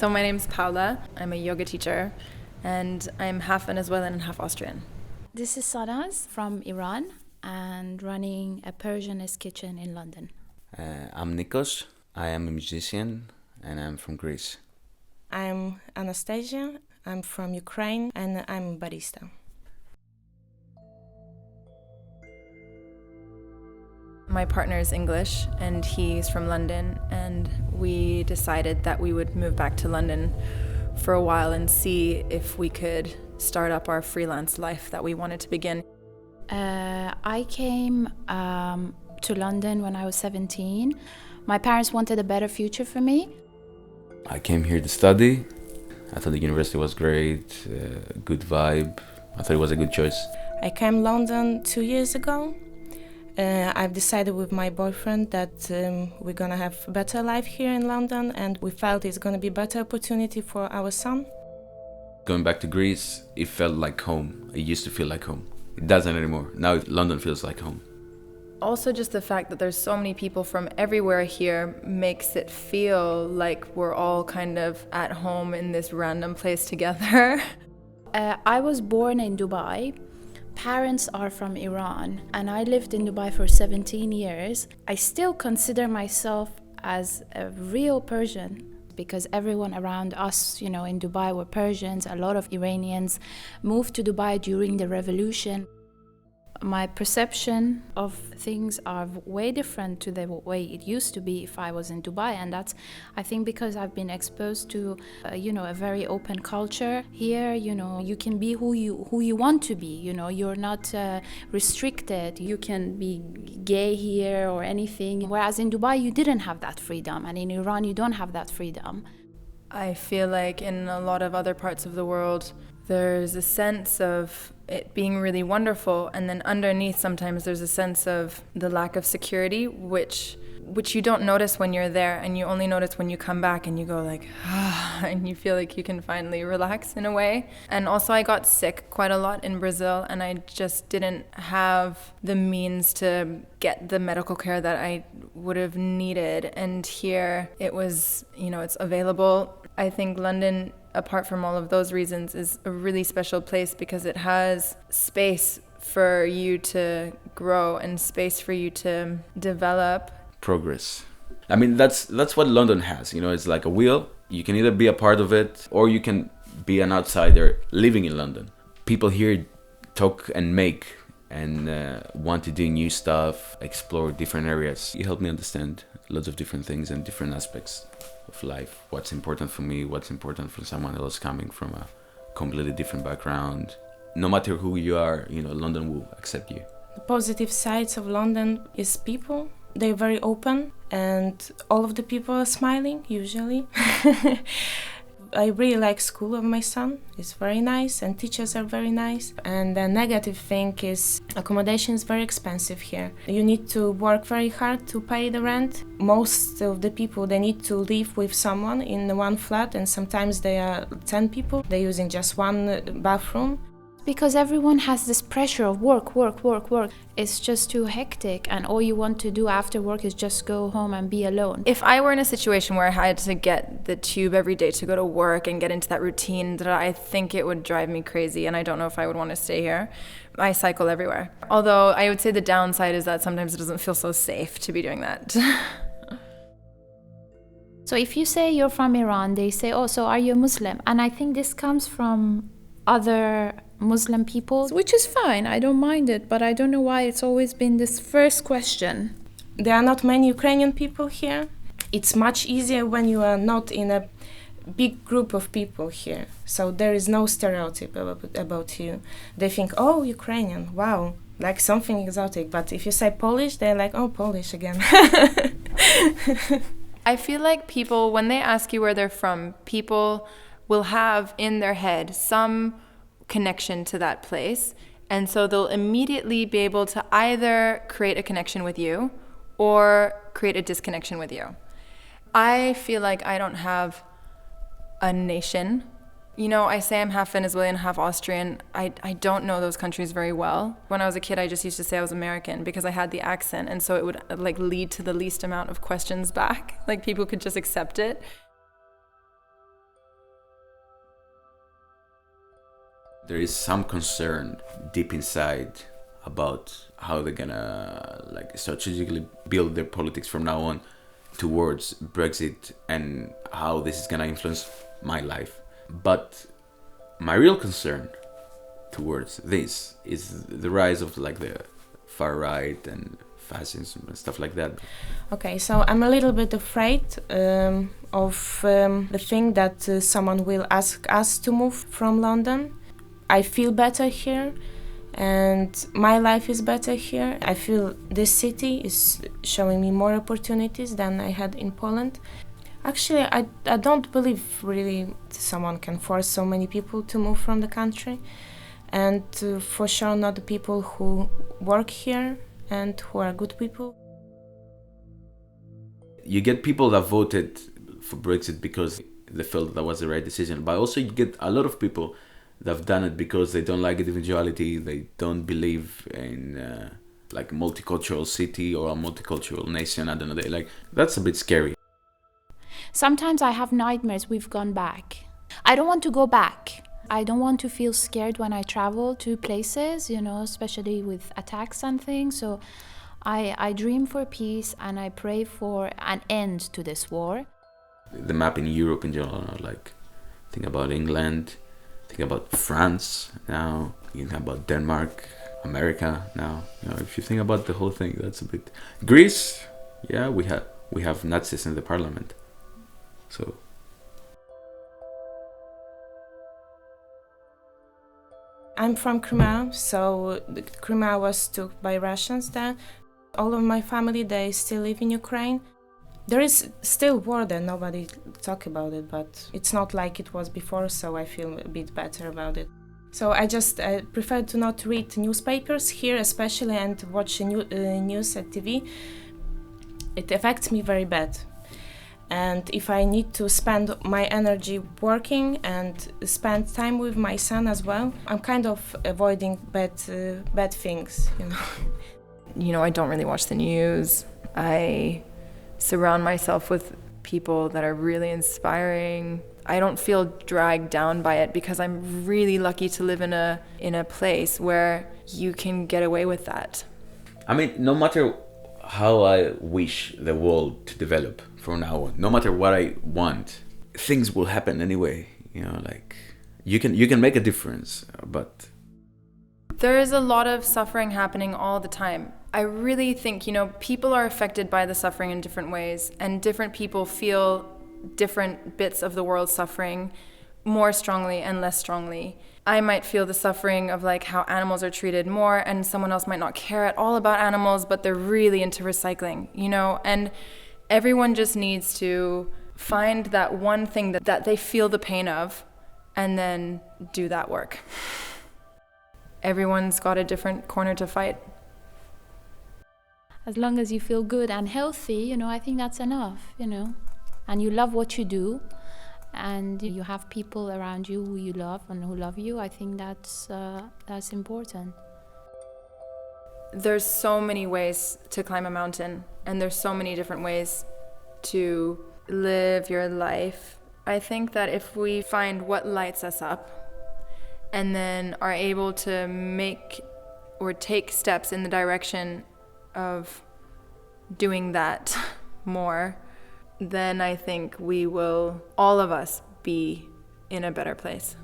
So my name's Paula. I'm a yoga teacher, and I'm half Venezuelan and half Austrian. This is Sanaz from Iran and running a Persianist kitchen in London. I'm Nikos. I am a musician and I'm from Greece. I'm Anastasia. I'm from Ukraine and I'm a barista. My partner is English and he's from London, and we decided that we would move back to London for a while and see if we could start up our freelance life that we wanted to begin. I came to London when I was 17. My parents wanted a better future for me. I came here to study. I thought the university was great, good vibe. I thought it was a good choice. I came to London 2 years ago. I've decided with my boyfriend that we're gonna have a better life here in London, and we felt it's gonna be a better opportunity for our son. Going back to Greece, it felt like home. It used to feel like home. It doesn't anymore. Now London feels like home. Also, just the fact that there's so many people from everywhere here makes it feel like we're all kind of at home in this random place together. I was born in Dubai. Parents are from Iran, and I lived in Dubai for 17 years. I still consider myself as a real Persian because everyone around us, in Dubai were Persians. A lot of Iranians moved to Dubai during the revolution. My perception of things are way different to the way it used to be if I was in Dubai, and that's, I think, because I've been exposed to a very open culture. Here, you can be who you want to be. You're not restricted. You can be gay here or anything, whereas in Dubai you didn't have that freedom, and in Iran you don't have that freedom. I feel like in a lot of other parts of the world, there's a sense of it being really wonderful, and then underneath sometimes there's a sense of the lack of security, which you don't notice when you're there, and you only notice when you come back and you go like, and you feel like you can finally relax in a way. And also I got sick quite a lot in Brazil, and I just didn't have the means to get the medical care that I would have needed. And here it was, it's available. I think London, apart from all of those reasons, is a really special place because it has space for you to grow and space for you to develop. Progress. I mean, that's what London has. It's like a wheel. You can either be a part of it or you can be an outsider living in London. People here talk and make and want to do new stuff, explore different areas. You help me understand lots of different things and different aspects of life. What's important for me, what's important for someone else coming from a completely different background. No matter who you are, London will accept you. The positive sides of London is people. They're very open and all of the people are smiling, usually. I really like school of my son. It's very nice and teachers are very nice. And the negative thing is accommodation is very expensive here. You need to work very hard to pay the rent. Most of the people, they need to live with someone in one flat, and sometimes they are 10 people. They're using just one bathroom. Because everyone has this pressure of work. It's just too hectic, and all you want to do after work is just go home and be alone. If I were in a situation where I had to get the tube every day to go to work and get into that routine, I think it would drive me crazy, and I don't know if I would want to stay here. I cycle everywhere. Although I would say the downside is that sometimes it doesn't feel so safe to be doing that. So if you say you're from Iran, they say, oh, so are you a Muslim? And I think this comes from other Muslim people, which is fine, I don't mind it, but I don't know why it's always been this first question. There are not many Ukrainian people here. It's much easier when you are not in a big group of people here. So there is no stereotype about you. They think, oh, Ukrainian, wow, like something exotic. But if you say Polish, they're like, oh, Polish again. I feel like people, when they ask you where they're from, people will have in their head some connection to that place, and so they'll immediately be able to either create a connection with you or create a disconnection with you. I feel like I don't have a nation. I say I'm half Venezuelan, half Austrian. I don't know those countries very well. When I was a kid, I just used to say I was American because I had the accent, and so it would lead to the least amount of questions back. People could just accept it. there is some concern deep inside about how they're gonna like strategically build their politics from now on towards Brexit and how this is gonna influence my life. But my real concern towards this is the rise of like the far right and fascism and stuff like that. Okay, so I'm a little bit afraid of the thing that someone will ask us to move from London. I feel better here and my life is better here. I feel this city is showing me more opportunities than I had in Poland. Actually, I don't believe really someone can force so many people to move from the country, and for sure not the people who work here and who are good people. You get people that voted for Brexit because they felt that was the right decision, but also you get a lot of people that have done it because they don't like individuality, they don't believe in like a multicultural city or a multicultural nation. I don't know, that's a bit scary. Sometimes I have nightmares we've gone back. I don't want to go back. I don't want to feel scared when I travel to places, especially with attacks and things. So I dream for peace and I pray for an end to this war. The map in Europe in general, like think about England, think about France now, you think about Denmark, America now. If you think about the whole thing, that's a bit... Greece, yeah, we have Nazis in the parliament. So I'm from Crimea, so the Crimea was took by Russians then. All of my family, they still live in Ukraine. There is still war there, nobody talk about it, but it's not like it was before, so I feel a bit better about it. So I prefer to not read newspapers here especially and watch news at TV. It affects me very bad. And if I need to spend my energy working and spend time with my son as well, I'm kind of avoiding bad things, I don't really watch the news. I surround myself with people that are really inspiring. I don't feel dragged down by it because I'm really lucky to live in a place where you can get away with that. I mean, no matter how I wish the world to develop from now on, no matter what I want, things will happen anyway. You can make a difference, but there is a lot of suffering happening all the time. I really think, people are affected by the suffering in different ways, and different people feel different bits of the world's suffering more strongly and less strongly. I might feel the suffering of like how animals are treated more, and someone else might not care at all about animals, but they're really into recycling, and everyone just needs to find that one thing that they feel the pain of and then do that work. Everyone's got a different corner to fight. As long as you feel good and healthy, I think that's enough, and you love what you do and you have people around you who you love and who love you, I think that's important. There's so many ways to climb a mountain, and there's so many different ways to live your life. I think that if we find what lights us up and then are able to make or take steps in the direction of doing that more, then I think we will, all of us, be in a better place.